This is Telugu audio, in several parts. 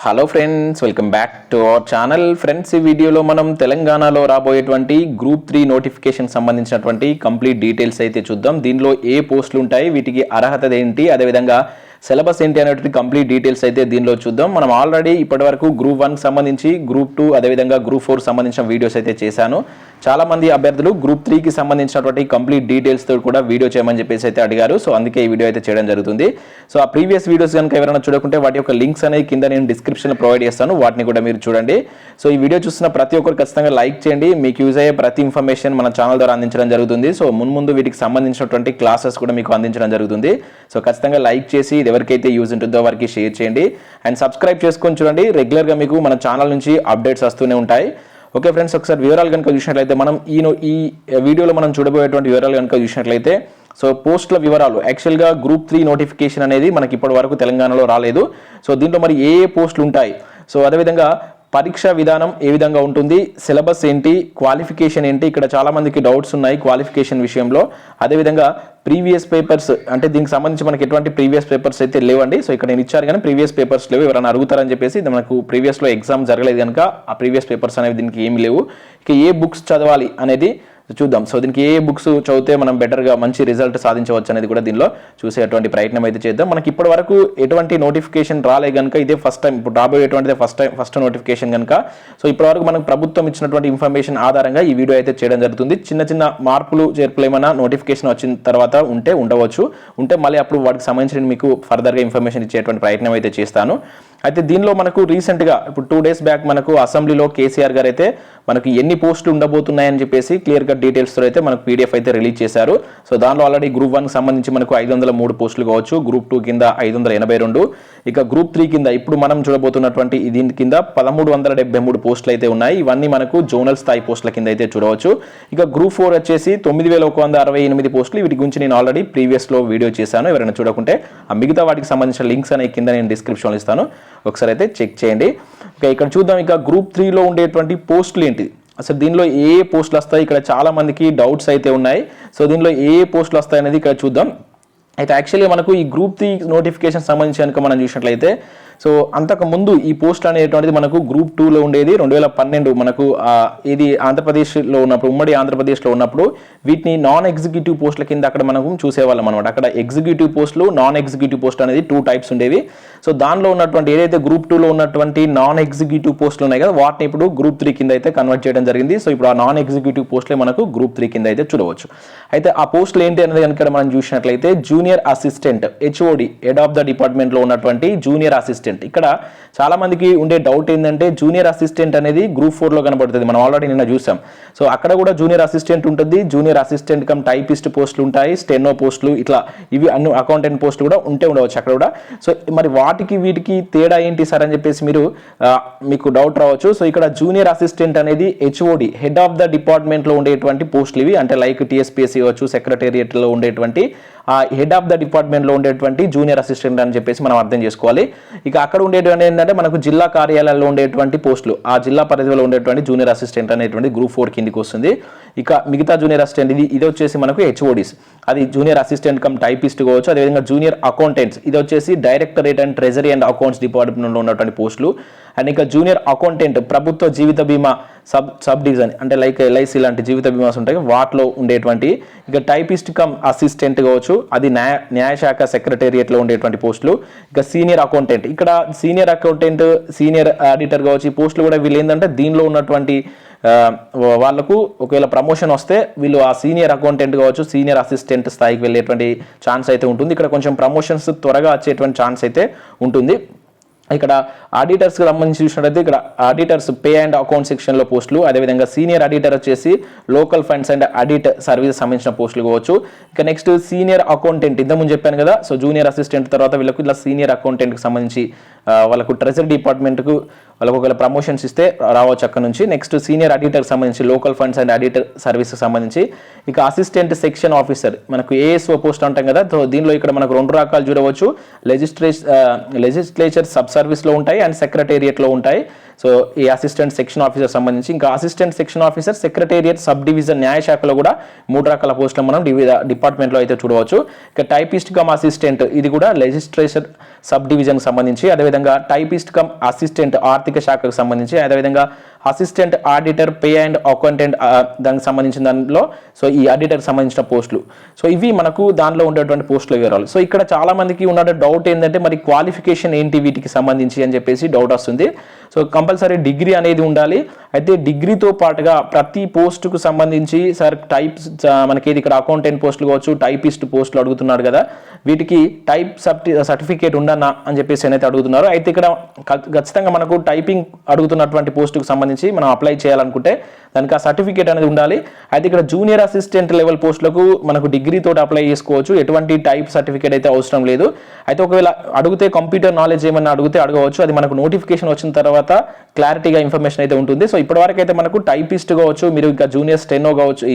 Hello friends, welcome back to our channel. Friends, ఈ వీడియోలో మనం తెలంగాణలో రాబోయేటువంటి గ్రూప్ 3 నోటిఫికేషన్ సంబంధించినటువంటి కంప్లీట్ డీటెయిల్స్ అయితే చూద్దాం. దీనిలో ఏ పోస్టులు ఉంటాయి, వీటికి అర్హత ఏంటి, అదేవిధంగా సిలబస్ ఏంటి అనేటువంటి కంప్లీట్ డీటెయిల్స్ అయితే దీనిలో చూద్దాం. మనం ఆల్రెడీ ఇప్పటివరకు గ్రూప్ 1 సంబంధించి, గ్రూప్ 2 అదేవిధంగా గ్రూప్ 4 సంబంధించిన వీడియోస్ అయితే చేశాను. చాలా మంది అభ్యర్థులు గ్రూప్ 3కి సంబంధించినటువంటి కంప్లీట్ డీటెయిల్స్తో కూడా వీడియో చేయమని చెప్పేసి అయితే అడిగారు. సో అందుకే ఈ వీడియో అయితే చేయడం జరుగుతుంది. సో ఆ ప్రీవియస్ వీడియోస్ కనుక ఎవరైనా చూడకుంటే వాటి యొక్క లింక్స్ అనేది కింద నేను డిస్క్రిప్షన్లో ప్రొవైడ్ చేస్తాను, వాటిని కూడా మీరు చూడండి. సో ఈ వీడియో చూసిన ప్రతి ఒక్కరు ఖచ్చితంగా లైక్ చేయండి. మీకు యూజ్ అయ్యే ప్రతి ఇన్ఫర్మేషన్ మన ఛానల్ ద్వారా అందించడం జరుగుతుంది. సో ముందు వీటికి సంబంధించినటువంటి క్లాసెస్ కూడా మీకు అందించడం జరుగుతుంది. సో ఖచ్చితంగా లైక్ చేసి ఇది ఎవరికైతే యూజ్ ఉంటుందో వారికి షేర్ చేయండి అండ్ సబ్స్క్రైబ్ చేసుకొని చూడండి. రెగ్యులర్గా మీకు మన ఛానల్ నుంచి అప్డేట్స్ వస్తూనే ఉంటాయి. ఓకే ఫ్రెండ్స్, ఒకసారి వివరాలు కనుక చూసినట్లయితే మనం ఈ వీడియోలో మనం చూడబోయేటువంటి వివరాలు కనుక చూసినట్లయితే సో పోస్టుల వివరాలు. యాక్చువల్గా గ్రూప్ 3 నోటిఫికేషన్ అనేది మనకి ఇప్పటి వరకు తెలంగాణలో రాలేదు. సో దీంట్లో మరి ఏ పోస్టులు ఉంటాయి, సో అదేవిధంగా పరీక్షా విధానం ఏ విధంగా ఉంటుంది, సిలబస్ ఏంటి, క్వాలిఫికేషన్ ఏంటి, ఇక్కడ చాలా మందికి డౌట్స్ ఉన్నాయి క్వాలిఫికేషన్ విషయంలో. అదేవిధంగా ప్రీవియస్ పేపర్స్, అంటే దీనికి సంబంధించి మనకి ఎటువంటి ప్రీవియస్ పేపర్స్ అయితే లేవండి. సో ఇక్కడ నేను ఇచ్చారు కానీ ప్రీవియస్ పేపర్స్ లేవు, ఎవరైనా అడుగుతారని చెప్పేసి. మనకు ప్రీవియస్లో ఎగ్జామ్ జరగలేదు కనుక ఆ ప్రీవియస్ పేపర్స్ అనేవి దీనికి ఏమి లేవు. ఇక ఏ బుక్స్ చదవాలి అనేది చూద్దాం. సో దీనికి ఏ బుక్స్ చదివితే మనం బెటర్గా మంచి రిజల్ట్ సాధించవచ్చు అనేది కూడా దీనిలో చూసేటువంటి ప్రయత్నం అయితే చేద్దాం. మనకి ఇప్పటి వరకు ఎటువంటి నోటిఫికేషన్ రాలే కనుక ఇదే ఫస్ట్ టైం, ఇప్పుడు రాబోయేటువంటిదే ఫస్ట్ నోటిఫికేషన్ కనుక. సో ఇప్పటి వరకు మనకు ప్రభుత్వం ఇచ్చినటువంటి ఇన్ఫర్మేషన్ ఆధారంగా ఈ వీడియో అయితే చేయడం జరుగుతుంది. చిన్న చిన్న మార్పులు చేర్పులు ఏమైనా నోటిఫికేషన్ వచ్చిన తర్వాత ఉండవచ్చు, ఉంటే మళ్ళీ అప్పుడు వాటికి సంబంధించిన మీకు ఫర్దర్గా ఇన్ఫర్మేషన్ ఇచ్చేటువంటి ప్రయత్నం అయితే చేస్తాను. అయితే దీనిలో మనకు రీసెంట్గా ఇప్పుడు 2 days బ్యాక్ మనకు అసెంబ్లీలో కేసీఆర్ గారు అయితే మనకి ఎన్ని పోస్టులు ఉండబోతున్నాయని చెప్పేసి క్లియర్గా డీటెయిల్స్తో అయితే మనకు పీడిఎఫ్ అయితే రిలీజ్ చేశారు. సో దానిలో ఆల్రెడీ గ్రూప్ 1 సంబంధించి మనకు 503 పోస్టులు కావచ్చు, గ్రూప్ 2 కింద 582, ఇక గ్రూప్ 3 కింద ఇప్పుడు మనం చూడబోతున్నటువంటి దీని కింద 1373 పోస్టులు అయితే ఉన్నాయి. ఇవన్నీ మనకు జోనల్ స్థాయి పోస్టుల కింద అయితే చూడవచ్చు. ఇక గ్రూప్ 4 వచ్చేసి 9168 పోస్టులు. వీటి గురించి నేను ఆల్రెడీ ప్రీవియస్లో వీడియో చేశాను, ఎవరైనా చూడకుంటే ఆ మిగతా వాటికి సంబంధించిన లింక్స్ అనేవి కింద నేను డిస్క్రిప్షన్లో ఇస్తాను, ఒకసారి అయితే చెక్ చేయండి. ఓకే, ఇక్కడ చూద్దాం. ఇక గ్రూప్ 3లో ఉండేటువంటి పోస్టులు ఏంటి, అసలు దీనిలో ఏ పోస్టులు వస్తాయి, ఇక్కడ చాలా మందికి డౌట్స్ అయితే ఉన్నాయి. సో దీనిలో ఏ పోస్టులు వస్తాయి అనేది ఇక్కడ చూద్దాం. అయితే యాక్చువల్గా మనకు ఈ గ్రూప్ 3 నోటిఫికేషన్ సంబంధించి కనుక మనం చూసినట్లయితే సో అంతకుముందు ఈ పోస్ట్ అనేటువంటిది మనకు గ్రూప్ 2లో ఉండేది. 2012 మనకు ఇది ఆంధ్రప్రదేశ్లో ఉన్నప్పుడు, ఉమ్మడి ఆంధ్రప్రదేశ్లో ఉన్నప్పుడు వీటిని నాన్ ఎగ్జిక్యూటివ్ పోస్టుల కింద అక్కడ మనం చూసేవాళ్ళం అనమాట. అక్కడ ఎగ్జిక్యూటివ్ పోస్టులు, నాన్ ఎగ్జిక్యూటివ్ పోస్ట్ అనేది 2 types ఉండేవి. సో దానిలో ఉన్నటువంటి ఏదైతే గ్రూప్ 2లో ఉన్నటువంటి నాన్ ఎగ్జిక్యూటివ్ పోస్టులు ఉన్నాయి కదా, వాటిని ఇప్పుడు గ్రూప్ 3 కింద అయితే కన్వర్ట్ చేయడం జరిగింది. సో ఇప్పుడు ఆ నాన్ ఎగ్జిక్యూటివ్ పోస్టులే మనకు గ్రూప్ 3 కింద అయితే చూడవచ్చు. అయితే ఆ పోస్టులు ఏంటి అనేది కనుక మనం చూసినట్లయితే junior assistant, HOD, head of the డిపార్ట్మెంట్లో ఉన్నటువంటి జూనియర్ అసిస్టెంట్. ఇక్కడ చాలా మందికి ఉండే డౌట్ ఏంటంటే జూనియర్ అసిస్టెంట్ అనేది గ్రూప్ 4లో కనబడుతుంది, మనం ఆల్రెడీ నిన్న చూసాం. సో అక్కడ కూడా జూనియర్ అసిస్టెంట్ ఉంటుంది, జూనియర్ అసిస్టెంట్ కమ్ టైపిస్ట్ పోస్టులు ఉంటాయి, స్టెనో పోస్టులు, ఇట్లా ఇవి అన్ని అకౌంటెంట్ పోస్టులు కూడా ఉండవచ్చు అక్కడ కూడా. సో మరి వాటికి వీటికి తేడా ఏంటి సార్ అని చెప్పేసి మీకు డౌట్ రావచ్చు. సో ఇక్కడ జూనియర్ అసిస్టెంట్ అనేది హెచ్ఓడి, హెడ్ ఆఫ్ ద డిపార్ట్మెంట్లో ఉండేటువంటి పోస్టులు ఇవి, అంటే లైక్ టీఎస్పీఎస్సీ కావచ్చు, సెక్రటేరియట్లో ఉండేటువంటి ఆ హెడ్ ఆఫ్ ద డిపార్ట్మెంట్లో ఉండేటువంటి జూనియర్ అసిస్టెంట్ అని చెప్పేసి మనం అర్థం చేసుకోవాలి. ఇక అక్కడ ఉండేటువంటి ఏంటంటే మనకు జిల్లా కార్యాలయాల్లో ఉండేటువంటి పోస్టులు, ఆ జిల్లా పరిధిలో ఉండేటువంటి జూనియర్ అసిస్టెంట్ అనేటువంటి గ్రూప్ 4 కిందికి వస్తుంది. ఇక మిగతా జూనియర్ అసిస్టెంట్ ఇది వచ్చేసి మనకు హెచ్ఓడిస్, అది జూనియర్ అసిస్టెంట్ కమ్ టైపిస్ట్ కావచ్చు. అదేవిధంగా జూనియర్ అకౌంటెంట్స్, ఇది వచ్చేసి directorate and treasury and accounts డిపార్ట్మెంట్లో ఉన్నటువంటి పోస్టులు. అండ్ ఇంకా జూనియర్ అకౌంటెంట్ ప్రభుత్వ జీవిత బీమా సబ్ డివిజన్, అంటే లైక్ ఎల్ఐసి లాంటి జీవిత బీమాస్ ఉంటాయి వాటిలో ఉండేటువంటి. ఇక టైపిస్ట్ కమ్ అసిస్టెంట్ కావచ్చు, అది న్యాయశాఖ సెక్రటేరియట్లో ఉండేటువంటి పోస్టులు. ఇక సీనియర్ అకౌంటెంట్, ఇక్కడ సీనియర్ అకౌంటెంట్, సీనియర్ ఆడిటర్ కావచ్చు, ఈ పోస్టులు కూడా వీళ్ళు ఏంటంటే దీనిలో ఉన్నటువంటి వాళ్ళకు ఒకవేళ ప్రమోషన్ వస్తే వీళ్ళు ఆ సీనియర్ అకౌంటెంట్ కావచ్చు, సీనియర్ అసిస్టెంట్ స్థాయికి వెళ్ళేటువంటి ఛాన్స్ అయితే ఉంటుంది. ఇక్కడ కొంచెం ప్రమోషన్స్ త్వరగా వచ్చేటువంటి ఛాన్స్ అయితే ఉంటుంది. ఇక్కడ ఆడిటర్స్కి సంబంధించి చూసినట్లయితే ఇక్కడ ఆడిటర్స్ పే అండ్ అకౌంట్ సెక్షన్లో పోస్టులు, అదేవిధంగా సీనియర్ ఆడిటర్ వచ్చేసి local funds and audit service సంబంధించిన పోస్టులు కావచ్చు. ఇక నెక్స్ట్ సీనియర్ అకౌంటెంట్, ఇంతకుముందు చెప్పాను కదా. సో జూనియర్ అసిస్టెంట్ తర్వాత వీళ్ళకు ఇలా సీనియర్ అకౌంటెంట్కి సంబంధించి వాళ్ళకు ట్రెజరీ డిపార్ట్మెంట్కు వాళ్ళకు ఒకవేళ ప్రమోషన్స్ ఇస్తే రావచ్చు అక్కడ నుంచి. నెక్స్ట్ సీనియర్ ఆడిటర్కి సంబంధించి లోకల్ ఫండ్స్ అండ్ ఆడిటర్ సర్వీస్కి సంబంధించి. ఇక అసిస్టెంట్ సెక్షన్ ఆఫీసర్, మనకు ఏఎస్ఓ పోస్ట్ అంటాం కదా. సో దీనిలో ఇక్కడ మనకు 2 రకాలు చూడవచ్చు, లెజిస్లేచర్ సబ్ సర్వీస్లో ఉంటాయి అండ్ సెక్రటేరియట్లో ఉంటాయి. సో ఈ అసిస్టెంట్ సెక్షన్ ఆఫీసర్ సంబంధించి, ఇంకా assistant section officer secretariat sub division న్యాయశాఖలో కూడా 3 రకాల పోస్టులు మనం డిపార్ట్మెంట్లో అయితే చూడవచ్చు. ఇక టైపిస్ట్ కమ్ అసిస్టెంట్ ఇది కూడా లెజిస్ట్రేచర్ సబ్ డివిజన్ సంబంధించి, అదేవిధంగా టైపిస్ట్ కమ్ అసిస్టెంట్ ఆర్థిక శాఖకు సంబంధించి, అదేవిధంగా assistant auditor pay and accountant దానికి సంబంధించిన దానిలో సో ఈ ఆడిటర్కి సంబంధించిన పోస్టులు. సో ఇవి మనకు దానిలో ఉండేటువంటి పోస్టుల వివరాలు. సో ఇక్కడ చాలా మందికి ఉన్న డౌట్ ఏంటంటే మరి క్వాలిఫికేషన్ ఏంటి వీటికి సంబంధించి అని చెప్పేసి డౌట్ వస్తుంది. సో కంపల్సరీ డిగ్రీ అనేది ఉండాలి. అయితే డిగ్రీతో పాటుగా ప్రతి పోస్టుకు సంబంధించి సార్ టైప్స్ మనకి ఇక్కడ అకౌంటెంట్ పోస్టులు కావచ్చు, టైపిస్ట్ పోస్టులు అడుగుతున్నాడు కదా, వీటికి టైప్ సర్టిఫికేట్ ఉండన్నా అని చెప్పేసి అయితే అడుగుతున్నారు. అయితే ఇక్కడ ఖచ్చితంగా మనకు టైపింగ్ అడుగుతున్నటువంటి పోస్టుకు సంబంధించి మనం అప్లై చేయాలనుకుంటే దానికి ఆ సర్టిఫికేట్ అనేది ఉండాలి. అయితే ఇక్కడ జూనియర్ అసిస్టెంట్ లెవెల్ పోస్టులకు మనకు డిగ్రీతో అప్లై చేసుకోవచ్చు, ఎటువంటి టైప్ సర్టిఫికేట్ అయితే అవసరం లేదు. అయితే ఒకవేళ అడిగితే కంప్యూటర్ నాలెడ్జ్ ఏమన్నా అడగవచ్చు, అది మనకు నోటిఫికేషన్ వచ్చిన తర్వాత క్లారిటీగా ఇన్ఫర్మేషన్ అయితే ఉంటుంది. సో ఇప్పటివరకు అయితే మనకు టైపిస్ట్ కావచ్చు, మీరు ఇంకా జూనియర్ స్టెనో కావచ్చు,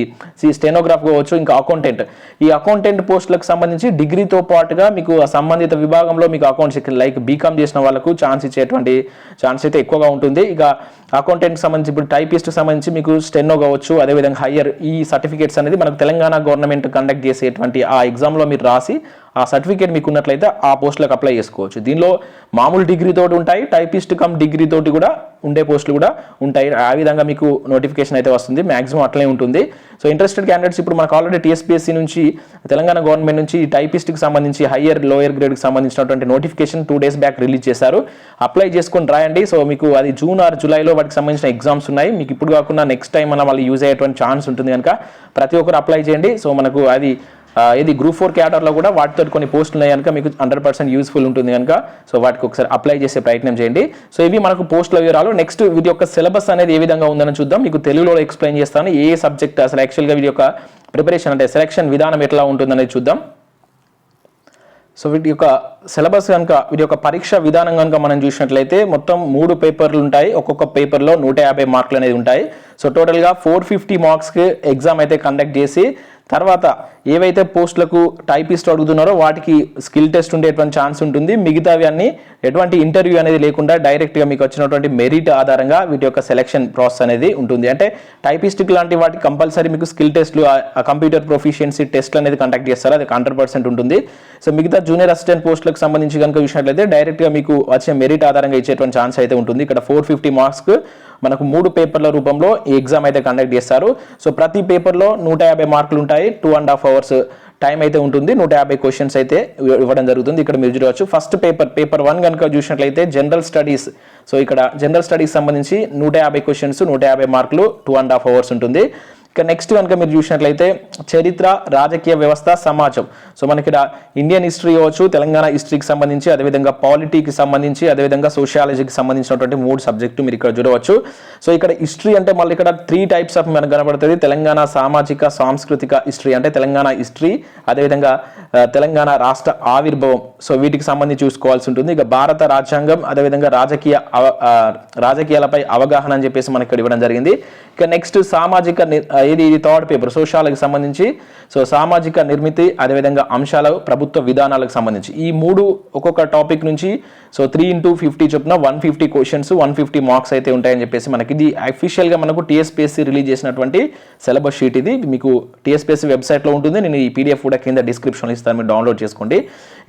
ఈ స్టెనోగ్రాఫ్ కావచ్చు, ఇంకా అకౌంటెంట్, ఈ అకౌంటెంట్ పోస్టులకు సంబంధించి డిగ్రీతో పాటుగా మీకు సంబంధిత విభాగంలో మీకు అకౌంట్స్ లైక్ బీకామ్ చేసిన వాళ్ళకు ఛాన్స్ అయితే ఎక్కువగా ఉంటుంది. ఇక అకౌంటెంట్కి సంబంధించి ఇప్పుడు టైపిస్ట్కి సంబంధించి మీకు స్టెనో కావచ్చు, అదేవిధంగా హయ్యర్ ఈ సర్టిఫికేట్స్ అనేది మనకు తెలంగాణ గవర్నమెంట్ కండక్ట్ చేసేటువంటి ఆ ఎగ్జామ్లో మీరు రాసి ఆ సర్టిఫికేట్ మీకు ఉన్నట్లయితే ఆ పోస్టులకు అప్లై చేసుకోవచ్చు. దీనిలో మామూలు డిగ్రీ తోటి ఉంటాయి, టైపిస్ట్ కమ్ డిగ్రీ తోటి కూడా ఉండే పోస్టులు కూడా ఉంటాయి. ఆ విధంగా మీకు నోటిఫికేషన్ అయితే వస్తుంది, మాక్సిమం అట్లనే ఉంటుంది. సో ఇంట్రెస్టెడ్ క్యాండిడేట్స్ ఇప్పుడు మనకు ఆల్రెడీ టీఎస్పీఎస్సీ నుంచి తెలంగాణ గవర్నమెంట్ నుంచి టైపిస్ట్కి సంబంధించి హయ్యర్ లోయర్ గ్రేడ్కి సంబంధించినటువంటి నోటిఫికేషన్ 2 days బ్యాక్ రిలీజ్ చేశారు. అప్లై చేసుకొని రాయండి. సో మీకు అది జూన్ ఆర్ జూలైలో వాటికి సంబంధించిన ఎగ్జామ్స్ ఉన్నాయి. మీకు ఇప్పుడు కాకుండా నెక్స్ట్ టైం మన వాళ్ళు యూజ్ అయ్యేటువంటి ఛాన్స్ ఉంటుంది కనుక ప్రతి ఒక్కరు అప్లై చేయండి. సో మనకు అది ఇది గ్రూప్ 4 క్యాడర్లో కూడా వాటితో కొన్ని పోస్టులు ఉన్నాయి కనుక మీకు 100% యూస్ఫుల్ ఉంటుంది కనుక సో వాటికి ఒకసారి అప్లై చేసే ప్రయత్నం చేయండి. సో ఇవి మనకు పోస్టుల వివరాలు. నెక్స్ట్ వీటి యొక్క సిలబస్ అనేది ఏ విధంగా ఉందని చూద్దాం. మీకు తెలుగులో ఎక్స్ప్లెయిన్ చేస్తాను ఏ సబ్జెక్ట్ అసలు యాక్చువల్గా వీటి యొక్క ప్రిపరేషన్ అంటే సెలక్షన్ విధానం ఎట్లా ఉంటుందనేది చూద్దాం. సో వీటి యొక్క సిలబస్ కనుక వీటి యొక్క పరీక్ష విధానం కనుక మనం చూసినట్లయితే మొత్తం 3 పేపర్లు ఉంటాయి. ఒక్కొక్క పేపర్లో 150 మార్కులు అనేది ఉంటాయి. సో టోటల్గా 450 మార్క్స్కి ఎగ్జామ్ అయితే కండక్ట్ చేసి తర్వాత ఏవైతే పోస్టులకు టైపిస్ట్ అడుగుతున్నారో వాటికి స్కిల్ టెస్ట్ ఉండేటువంటి ఛాన్స్ ఉంటుంది. మిగతావి అన్ని ఎటువంటి ఇంటర్వ్యూ అనేది లేకుండా డైరెక్ట్గా మీకు వచ్చినటువంటి మెరిట్ ఆధారంగా వీటి యొక్క సెలక్షన్ ప్రాసెస్ అనేది ఉంటుంది. అంటే టైపిస్టిక్ లాంటి వాటికి కంపల్సరీ మీకు స్కిల్ టెస్ట్లు, కంప్యూటర్ ప్రొఫిషియన్సీ టెస్ట్లు అనేది కండక్ట్ చేస్తారు, అది 100% ఉంటుంది. సో మిగతా జూనియర్ అసిస్టెంట్ పోస్టులకు సంబంధించి కనుక చూసినట్లయితే డైరెక్ట్గా మీకు వచ్చే మెరిట్ ఆధారంగా ఇచ్చేటువంటి ఛాన్స్ అయితే ఉంటుంది. ఇక్కడ 450 మార్క్స్కు మనకు 3 పేపర్ల రూపంలో ఈ ఎగ్జామ్ అయితే కండక్ట్ చేస్తారు. సో ప్రతి పేపర్లో 150 మార్కులు ఉంటాయి. 2.5 hours టైం అయితే ఉంటుంది. 150 క్వశ్చన్స్ అయితే ఇవ్వడం జరుగుతుంది. ఇక్కడ మీరు చూడవచ్చు ఫస్ట్ పేపర్ 1 కనుక చూసినట్లయితే జనరల్ స్టడీస్. సో ఇక్కడ జనరల్ స్టడీస్ సంబంధించి 150 క్వశ్చన్స్, 150 మార్కులు, 2.5 hours ఉంటుంది. ఇక నెక్స్ట్ కనుక మీరు చూసినట్లయితే చరిత్ర, రాజకీయ వ్యవస్థ, సమాజం. సో మనకి ఇక్కడ ఇండియన్ హిస్టరీ కావచ్చు, తెలంగాణ హిస్టరీకి సంబంధించి, అదేవిధంగా పాలిటీకి సంబంధించి, అదేవిధంగా సోషియాలజీకి సంబంధించినటువంటి 3 సబ్జెక్టు మీరు ఇక్కడ చూడవచ్చు. సో ఇక్కడ హిస్టరీ అంటే మళ్ళీ ఇక్కడ 3 types ఆఫ్ మనకు కనబడుతుంది. తెలంగాణ సామాజిక సాంస్కృతిక హిస్టరీ అంటే తెలంగాణ హిస్టరీ, అదేవిధంగా తెలంగాణ రాష్ట్ర ఆవిర్భావం. సో వీటికి సంబంధించి చూసుకోవాల్సి ఉంటుంది. ఇక భారత రాజ్యాంగం, అదేవిధంగా రాజకీయాలపై అవగాహన అని చెప్పేసి మనకి ఇక్కడ ఇవ్వడం జరిగింది. ఇక నెక్స్ట్ సామాజిక ఇది 3rd పేపర్ సోషాలకు సంబంధించి. సో సామాజిక నిర్మితి, అదేవిధంగా అంశాలు, ప్రభుత్వ విధానాలకు సంబంధించి ఈ 3 ఒక్కొక్క టాపిక్ నుంచి సో 3x50 చొప్పున 150 క్వశ్చన్స్, 150 మార్క్స్ అయితే ఉంటాయని చెప్పేసి మనకి ఇది అఫీషియల్గా మనకు టీఎస్పీఎస్సీ రిలీజ్ చేసినటువంటి సిలబస్ షీట్. ఇది మీకు టీఎస్పీఎస్సీ వెబ్సైట్లో ఉంటుంది. నేను ఈ పీడిఎఫ్ కూడా కింద డిస్క్రిప్షన్లో ఇస్తాను, మీరు డౌన్లోడ్ చేసుకోండి.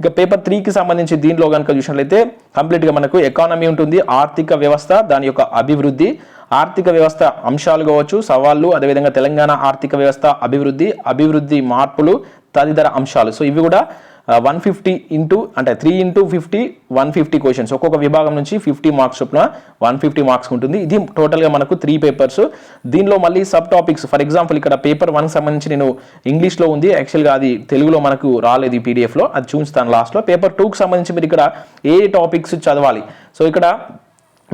ఇక పేపర్ 3కి సంబంధించి దీనిలో కనుక చూసినట్లయితే కంప్లీట్గా మనకు ఎకానమీ ఉంటుంది, ఆర్థిక వ్యవస్థ, దాని యొక్క అభివృద్ధి, ఆర్థిక వ్యవస్థ అంశాలు కావచ్చు, సవాళ్ళు, అదేవిధంగా తెలంగాణ ఆర్థిక వ్యవస్థ అభివృద్ధి మార్పులు, తదితర అంశాలు. సో ఇవి కూడా 150 అంటే 3x50 150 క్వశ్చన్స్. ఒక్కొక్క విభాగం నుంచి 50 మార్క్స్ చొప్పున 150 మార్క్స్ ఉంటుంది. ఇది టోటల్గా మనకు 3 పేపర్స్. దీనిలో మళ్ళీ సబ్ టాపిక్స్. ఫర్ ఎగ్జాంపుల్ ఇక్కడ పేపర్ 1 సంబంధించి నేను ఇంగ్లీష్లో ఉంది, యాక్చువల్గా అది తెలుగులో మనకు రాలేదు ఈ పీడిఎఫ్లో, అది చూస్తాను లాస్ట్లో. పేపర్ 2కి సంబంధించి మీరు ఇక్కడ ఏ టాపిక్స్ చదవాలి. సో ఇక్కడ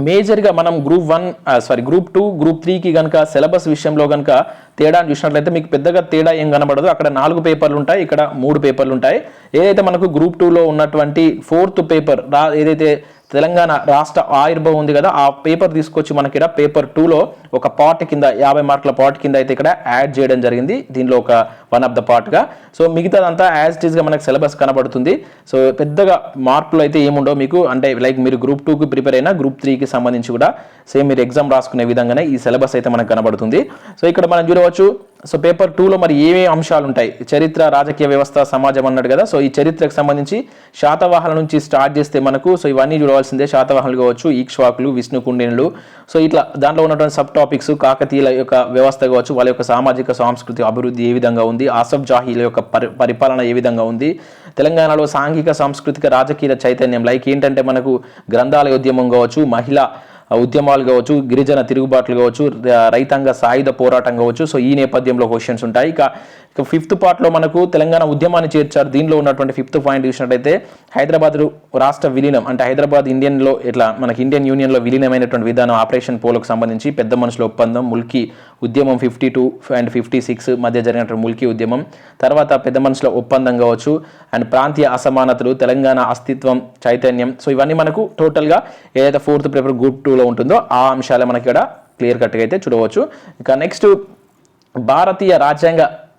మేజర్గా మనం గ్రూప్ 2 గ్రూప్ 3కి కనుక సిలబస్ విషయంలో కనుక తేడా చూసినట్లయితే మీకు పెద్దగా తేడా ఏం కనబడదు. అక్కడ 4 పేపర్లు ఉంటాయి, ఇక్కడ 3 పేపర్లు ఉంటాయి. ఏదైతే మనకు గ్రూప్ 2లో ఉన్నటువంటి 4th పేపర్ ఏదైతే తెలంగాణ రాష్ట్ర ఆవిర్భావం ఉంది కదా, ఆ పేపర్ తీసుకొచ్చి మనకి ఇక్కడ పేపర్ 2లో ఒక పార్ట్ కింద 50 మార్కుల పార్ట్ కింద అయితే ఇక్కడ యాడ్ చేయడం జరిగింది, దీనిలో ఒక వన్ ఆఫ్ ద పార్ట్గా. సో మిగతాదంతా యాజ్ ఇట్ ఈస్గా మనకు సిలబస్ కనబడుతుంది. సో పెద్దగా మార్కులు అయితే ఏముండవు మీకు, అంటే లైక్ మీరు గ్రూప్ 2కి ప్రిపేర్ అయినా గ్రూప్ 3కి సంబంధించి కూడా సేమ్ మీరు ఎగ్జామ్ రాసుకునే విధంగానే ఈ సిలబస్ అయితే మనకు కనబడుతుంది. సో ఇక్కడ మనం చూడవచ్చు. సో పేపర్ 2లో మరి ఏమేమి అంశాలు ఉంటాయి, చరిత్ర, రాజకీయ వ్యవస్థ, సమాజం అన్నాడు కదా. సో ఈ చరిత్రకు సంబంధించి శాతవాహనుల నుంచి స్టార్ట్ చేస్తే మనకు సో ఇవన్నీ చూడవలసిందే. శాతవాహనులు కావచ్చు, ఈక్ష్వాకులు, విష్ణుకుండినులు, సో ఇట్లా దాంట్లో ఉన్నటువంటి సబ్ టాపిక్స్, కాకతీయుల యొక్క వ్యవస్థ కావచ్చు, వాళ్ళ యొక్క సామాజిక సాంస్కృతిక అభివృద్ధి ఏ విధంగా ఉంది, ఆసఫ్ జాహీల యొక్క పరిపాలన ఏ విధంగా ఉంది, తెలంగాణలో సాంఘిక సాంస్కృతిక రాజకీయ చైతన్యం లైక్ ఏంటంటే మనకు గ్రంథాలయ ఉద్యమం కావచ్చు, మహిళా ఉద్యమాలు కావచ్చు, గిరిజన తిరుగుబాట్లు కావచ్చు, రైతాంగ సాయుధ పోరాటం కావచ్చు. సో ఈ నేపథ్యంలో క్వశ్చన్స్ ఉంటాయి. ఇక 5th పార్ట్లో మనకు తెలంగాణ ఉద్యమాన్ని చేర్చారు. దీనిలో ఉన్నటువంటి 5th పాయింట్ చూసినట్టయితే హైదరాబాద్ రాష్ట్ర విలీనం, అంటే హైదరాబాద్ ఇండియన్లో ఇట్లా మనకి ఇండియన్ యూనియన్లో విలీనమైనటువంటి విధానం, ఆపరేషన్ పోలోకు సంబంధించి పెద్ద మనుషుల ఒప్పందం, ముల్కీ ఉద్యమం 52 అండ్ 56 మధ్య జరిగినటువంటి ముల్కీ ఉద్యమం, తర్వాత పెద్ద మనుషుల ఒప్పందం కావచ్చు, అండ్ ప్రాంతీయ అసమానతలు, తెలంగాణ అస్తిత్వం, చైతన్యం. సో ఇవన్నీ మనకు టోటల్గా ఏదైతే 4th పేపర్ గ్రూప్ 2లో ఉంటుందో ఆ అంశాలే మనకి ఇక్కడ క్లియర్ కట్గా అయితే చూడవచ్చు. ఇక నెక్స్ట్ భారతీయ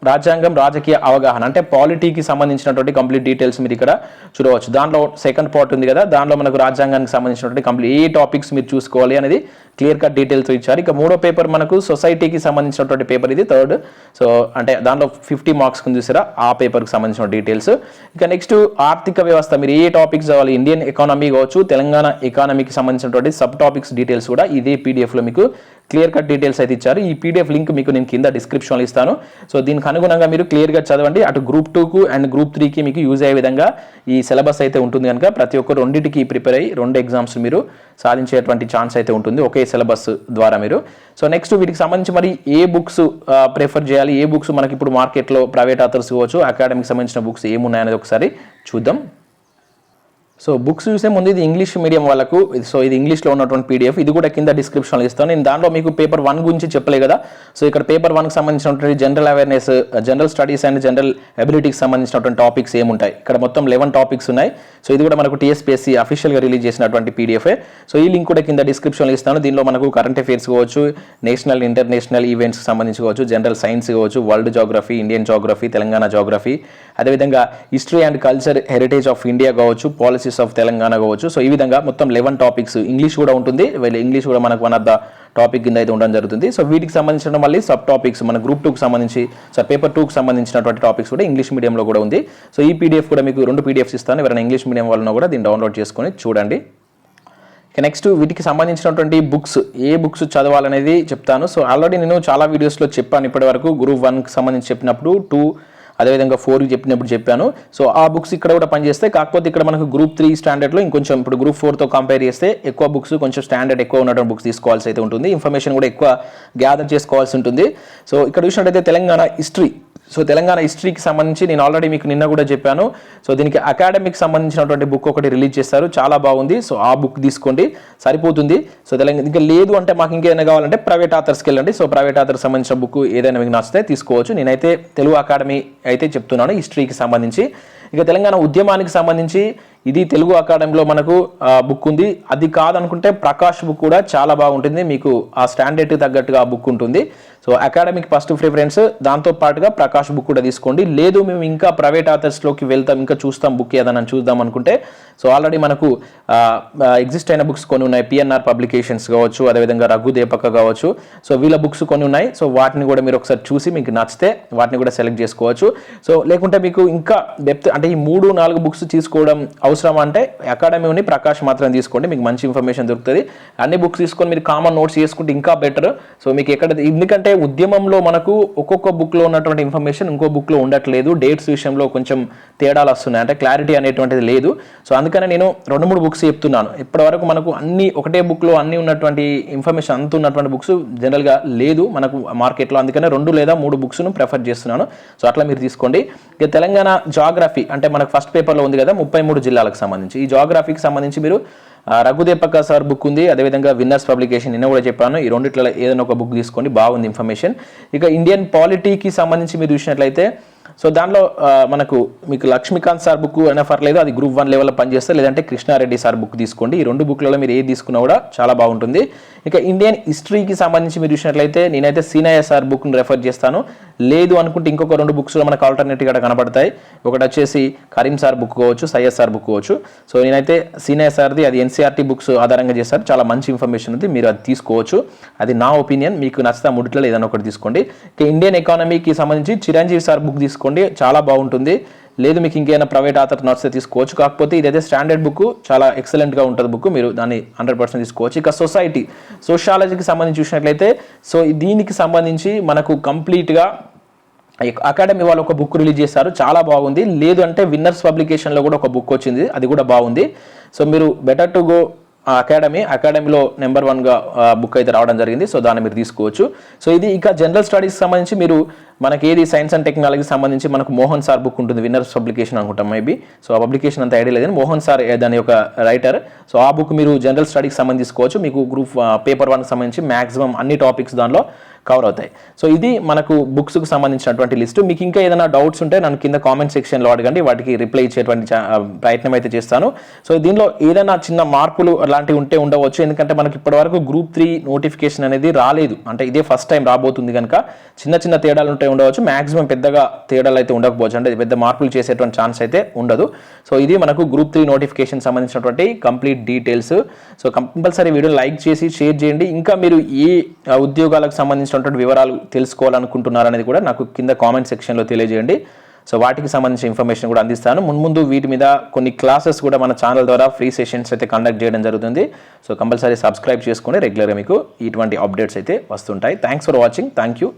రాజ్యాంగం రాజకీయ అవగాహన, అంటే పాలిటీకి సంబంధించినటువంటి కంప్లీట్ డీటెయిల్స్ మీరు ఇక్కడ చూడవచ్చు. దాంట్లో 2nd పార్ట్ ఉంది కదా, దాంట్లో మనకు రాజ్యాంగానికి సంబంధించినటువంటి కంప్లీట్ ఏ టాపిక్స్ మీరు చూసుకోవాలి అనేది క్లియర్ కట్ డీటెయిల్స్ ఇచ్చారు. ఇక 3వ పేపర్ మనకు సొసైటీకి సంబంధించినటువంటి పేపర్, ఇది 3rd. సో అంటే దాంట్లో 50 మార్క్స్ చూసారా, ఆ పేపర్కి సంబంధించిన డీటెయిల్స్. ఇక నెక్స్ట్ ఆర్థిక వ్యవస్థ, మీరు ఏ టాపిక్స్ కావాలి, ఇండియన్ ఎకానమీ కావచ్చు, తెలంగాణ ఎకానమీకి సంబంధించినటువంటి సబ్ టాపిక్స్ డీటెయిల్స్ కూడా ఇదే పీడిఎఫ్లో మీకు క్లియర్ కట్ డీటెయిల్స్ అయితే ఇచ్చారు. ఈ పీడిఎఫ్ లింక్ మీకు నేను కింద డిస్క్రిప్షన్లో ఇస్తాను. సో దీనికి అనుగుణంగా మీరు క్లియర్గా చదవండి. అటు గ్రూప్ 2కు అండ్ గ్రూప్ 3కి మీకు యూజ్ అయ్యే విధంగా ఈ సిలబస్ అయితే ఉంటుంది కనుక ప్రతి ఒక్కరు రెండింటికి ప్రిపేర్ అయ్యి 2 ఎగ్జామ్స్ మీరు సాధించేటువంటి ఛాన్స్ అయితే ఉంటుంది ఒకే సిలబస్ ద్వారా మీరు. సో నెక్స్ట్ వీటికి సంబంధించి మరి ఏ బుక్స్ ప్రిఫర్ చేయాలి, ఏ బుక్స్ మనకి ఇప్పుడు మార్కెట్లో ప్రైవేట్ ఆథర్స్ కావచ్చు, అకాడమిక్ సంబంధించిన బుక్స్ ఏమున్నాయనేది ఒకసారి చూద్దాం. సో బుక్స్ చూసే ముందు ఇది ఇంగ్లీష్ మీడియం వాళ్ళకు, సో ఇది ఇంగ్లీష్లో ఉన్నటువంటి పీడిఎఫ్, ఇది కూడా కింద డిస్క్రిప్షన్లో ఇస్తాను. నేను దాంట్లో మీకు పేపర్ 1 గురించి చెప్పలే కదా. సో ఇక్కడ పేపర్ 1కి సంబంధించినటువంటి general awareness, general studies and general అబిలిటీకి సంబంధించినటువంటి టాపిక్స్ ఏముంటాయి, ఇక్కడ మొత్తం 11 టాపిక్స్ ఉన్నాయి. సో ఇది కూడా మనకు టీఎస్పీఎస్సీ అఫీషియల్గా రిలీజ్ చేసినటువంటి పీడిఎఫ్. సో ఈ లింక్ కూడా కింద డిస్క్రిప్షన్లో ఇస్తాను. దీనిలో మనకు కరెంట్ అఫైర్స్ కావచ్చు, నేషనల్ ఇంటర్నేషనల్ ఈవెంట్స్కి సంబంధించి కావచ్చు, జనరల్ సైన్స్ కావచ్చు, world geography, Indian geography, Telangana geography, అదేవిధంగా history and culture, heritage of India కావచ్చు, పాలసీస్ ఆఫ్ తెలంగాణ కావచ్చు. సో ఈ విధంగా మొత్తం 11 టాపిక్స్, ఇంగ్లీష్ కూడా ఉంటుంది, ఇంగ్లీష్ కూడా మనకు వన్ ఆఫ్ ద టాపిక్ కింద అయితే ఉండడం జరుగుతుంది. సో వీటికి సంబంధించిన మళ్ళీ సబ్ టాపిక్స్ మన గ్రూప్ 2కి సంబంధించి, సో పేపర్ 2కి సంబంధించినటువంటి టాపిక్స్ కూడా ఇంగ్లీష్ మీడియంలో కూడా ఉంది. సో ఈ పీడిఎఫ్ కూడా మీకు 2 పీడిఎఫ్స్ ఇస్తాను, ఎవరైనా ఇంగ్లీష్ మీడియం వాళ్ళను కూడా దీన్ని డౌన్లోడ్ చేసుకొని చూడండి. నెక్స్ట్ వీటికి సంబంధించినటువంటి బుక్స్, ఏ బుక్స్ చదవాలనేది చెప్తాను. సో ఆల్రెడీ నేను చాలా వీడియోస్లో చెప్పాను ఇప్పటి వరకు, గ్రూప్ 1కి సంబంధించి చెప్పినప్పుడు, 2 అదేవిధంగా 4కి చెప్పినప్పుడు చెప్పాను. సో ఆ బుక్స్ ఇక్కడ కూడా పనిచేస్తాయి. కాకపోతే ఇక్కడ మనకు గ్రూప్ 3 స్టాండర్డ్లో ఇంకొంచెం ఇప్పుడు గ్రూప్ 4తో కంపేర్ చేస్తే ఎక్కువ బుక్స్, కొంచెం స్టాండర్డ్ ఎక్కువ ఉన్నటువంటి బుక్స్ తీసుకోవాల్సి అయితే ఉంటుంది, ఇన్ఫర్మేషన్ కూడా ఎక్కువ గ్యాదర్ చేసుకోవాల్సి ఉంటుంది. సో ఇక్కడ చూసినట్టయితే తెలంగాణ హిస్టరీ, సో తెలంగాణ హిస్టరీకి సంబంధించి నేను ఆల్రెడీ మీకు నిన్న కూడా చెప్పాను. సో దీనికి అకాడమిక్ సంబంధించినటువంటి బుక్ ఒకటి రిలీజ్ చేస్తారు, చాలా బాగుంది. సో ఆ బుక్ తీసుకోండి సరిపోతుంది. సో తెలంగాణ ఇంకా లేదు అంటే మాకు ఇంకేదైనా కావాలంటే ప్రైవేట్ ఆథర్స్కి వెళ్ళండి. సో ప్రైవేట్ ఆథర్స్ సంబంధించిన బుక్ ఏదైనా మీకు నచ్చితే తీసుకోవచ్చు. నేనైతే తెలుగు అకాడమీ అయితే చెప్తున్నాను హిస్టరీకి సంబంధించి. ఇక తెలంగాణ ఉద్యమానికి సంబంధించి ఇది తెలుగు అకాడమీలో మనకు బుక్ ఉంది. అది కాదనుకుంటే ప్రకాష్ బుక్ కూడా చాలా బాగుంటుంది, మీకు ఆ స్టాండర్డ్ తగ్గట్టుగా ఆ బుక్ ఉంటుంది. సో అకాడమిక్ ఫస్ట్ ప్రిఫరెన్స్, దాంతో పాటుగా ప్రకాష్ బుక్ కూడా తీసుకోండి. లేదు మేము ఇంకా ప్రైవేట్ ఆథర్స్లోకి వెళ్తాం, ఇంకా చూస్తాం బుక్ ఏదైనా చూద్దాం అనుకుంటే, సో ఆల్రెడీ మనకు ఎగ్జిస్ట్ అయిన బుక్స్ కొన్ని ఉన్నాయి, పిఎన్ఆర్ పబ్లికేషన్స్ కావచ్చు, అదేవిధంగా రఘు దేపక కావచ్చు. సో వీళ్ళ బుక్స్ కొన్ని ఉన్నాయి. సో వాటిని కూడా మీరు ఒకసారి చూసి మీకు నచ్చితే వాటిని కూడా సెలెక్ట్ చేసుకోవచ్చు. సో లేకుంటే మీకు ఇంకా డెప్త్ అంటే ఈ 3-4 బుక్స్ తీసుకోవడం అవసరం అంటే అకాడమీని ప్రకాష్ మాత్రం తీసుకోండి, మీకు మంచి ఇన్ఫర్మేషన్ దొరుకుతుంది. అన్ని బుక్స్ తీసుకొని మీరు కామన్ నోట్స్ చేసుకుంటే ఇంకా బెటర్. సో మీకు ఎక్కడ, ఎందుకంటే ఉద్యమంలో మనకు ఒక్కొక్క బుక్లో ఉన్నటువంటి ఇన్ఫర్మేషన్ ఇంకో బుక్లో ఉండట్లేదు, డేట్స్ విషయంలో కొంచెం తేడాలు వస్తున్నాయి, అంటే క్లారిటీ అనేటువంటిది లేదు. సో అందుకనే నేను 2-3 బుక్స్ చెప్తున్నాను. ఇప్పటివరకు మనకు అన్ని ఒకటే బుక్లో అన్ని ఉన్నటువంటి ఇన్ఫర్మేషన్ అంత ఉన్నటువంటి బుక్స్ జనరల్గా లేదు మనకు మార్కెట్లో, అందుకనే 2 లేదా 3 బుక్స్ను ప్రిఫర్ చేస్తున్నాను. సో అట్లా మీరు తీసుకోండి. ఇక తెలంగాణ జాగ్రఫీ అంటే మనకు ఫస్ట్ పేపర్లో ఉంది కదా 33 జిల్లాలకు సంబంధించి, ఈ జాగ్రఫీకి సంబంధించి మీరు రఘుదేపక సార్ బుక్ ఉంది, అదేవిధంగా విన్నర్స్ పబ్లికేషన్ నిన్న కూడా చెప్పాను, ఈ రెండిట్లో ఏదైనా ఒక బుక్ తీసుకోండి, బాగుంది ఇన్ఫర్మేషన్. ఇక ఇండియన్ పాలిటీకి సంబంధించి మీరు చూసినట్లయితే సో దానిలో మనకు మీకు లక్ష్మీకాంత్ సార్ బుక్ అయినా పర్లేదు, అది గ్రూప్ 1 లెవెల్లో పనిచేస్తే, లేదంటే కృష్ణారెడ్డి సార్ బుక్ తీసుకోండి. ఈ 2 బుక్లలో మీరు ఏది తీసుకున్నా కూడా చాలా బాగుంటుంది. ఇక ఇండియన్ హిస్టరీకి సంబంధించి మీరు చూసినట్లయితే నేనైతే సినాఎస్ఆర్ బుక్ని రెఫర్ చేస్తాను. లేదు అనుకుంటే ఇంకొక 2 బుక్స్ మనకు ఆల్టర్నేటివ్గా కనబడతాయి. ఒకటి వచ్చేసి కరీం సార్ బుక్ కావచ్చు, సయ్యద్ సార్ బుక్ కావచ్చు. సో నేనైతే సినాఎస్ఆర్ది అది ఎన్సీఆర్టీ బుక్స్ ఆధారంగా చేస్తారు. చాలా మంచి ఇన్ఫర్మేషన్ ఉంది, మీరు అది తీసుకోవచ్చు. అది నా ఒపీనియన్. మీకు నచ్చితే ముడిట్లో ఏదైనా ఒకటి తీసుకోండి. ఇక ఇండియన్ ఎకానమీకి సంబంధించి చిరంజీవి సార్ బుక్ తీసుకోండి, చాలా బాగుంటుంది. లేదు మీకు ఇంకేమైనా ప్రైవేట్ ఆథర్ నచ్చితే తీసుకోవచ్చు. కాకపోతే ఇదైతే స్టాండర్డ్ బుక్, చాలా ఎక్సలెంట్గా ఉంటుంది బుక్, మీరు దాన్ని 100% తీసుకోవచ్చు. ఇక సోషాలజీకి సంబంధించి చూసినట్లయితే సో దీనికి సంబంధించి మనకు కంప్లీట్గా అకాడమీ వాళ్ళు ఒక బుక్ రిలీజ్ చేశారు, చాలా బాగుంది. లేదు అంటే విన్నర్స్ పబ్లికేషన్లో కూడా ఒక బుక్ వచ్చింది, అది కూడా బాగుంది. సో మీరు బెటర్ టు గో అకాడమీలో నెంబర్ 1గా బుక్ అయితే రావడం జరిగింది. సో దాన్ని మీరు తీసుకోవచ్చు. సో ఇది ఇక జనరల్ స్టడీస్కి సంబంధించి మీరు మనకి ఏది సైన్స్ అండ్ టెక్నాలజీకి సంబంధించి మనకు మోహన్ సార్ బుక్ ఉంటుంది, విన్నర్స్ పబ్లికేషన్ అనుకుంటాం మేబీ. సో ఆ పబ్లికేషన్ అంత ఐడియా లేదని మోహన్ సార్ దాని యొక్క రైటర్. సో ఆ బుక్ మీరు జనరల్ స్టడీకి సంబంధించి తీసుకోవచ్చు. మీకు గ్రూప్ పేపర్ 1కి సంబంధించి మ్యాక్సిమం అన్ని టాపిక్స్ దానిలో కవర్ అవుతాయి. సో ఇది మనకు బుక్స్కి సంబంధించినటువంటి లిస్టు. మీకు ఇంకా ఏదైనా డౌట్స్ ఉంటే నన్ను కింద కామెంట్ సెక్షన్లో అడగండి, వాటికి రిప్లై ఇచ్చేటువంటి ప్రయత్నం అయితే చేస్తాను. సో దీనిలో ఏదైనా చిన్న మార్పులు అలాంటివి ఉంటే ఉండవచ్చు, ఎందుకంటే మనకి ఇప్పటివరకు గ్రూప్ 3 నోటిఫికేషన్ అనేది రాలేదు. అంటే ఇదే ఫస్ట్ టైం రాబోతుంది కనుక చిన్న తేడాలు ఉంటే ఉండవచ్చు. మ్యాక్సిమం పెద్దగా తేడాలు అయితే ఉండకపోవచ్చు, అంటే పెద్ద మార్పులు చేసేటువంటి ఛాన్స్ అయితే ఉండదు. సో ఇది మనకు గ్రూప్ 3 నోటిఫికేషన్ సంబంధించినటువంటి complete details. So compulsory video like చేసి షేర్ చేయండి. ఇంకా మీరు ఏ ఉద్యోగాలకు సంబంధించినటువంటి వివరాలు తెలుసుకోవాలనుకుంటున్నారు అనేది కూడా నాకు కింద కామెంట్ సెక్షన్లో తెలియజేయండి. సో వాటికి సంబంధించిన ఇన్ఫర్మేషన్ కూడా అందిస్తాను. ముందు వీటి మీద కొన్ని క్లాసెస్ కూడా మన ఛానల్ ద్వారా ఫ్రీ సెషన్స్ అయితే కండక్ట్ చేయడం జరుగుతుంది. సో కంపల్సరీ సబ్స్క్రైబ్ చేసుకొని రెగ్యులర్గా మీకు ఇటువంటి అప్డేట్స్ అయితే వస్తుంటాయి. Thanks for watching. Thank you.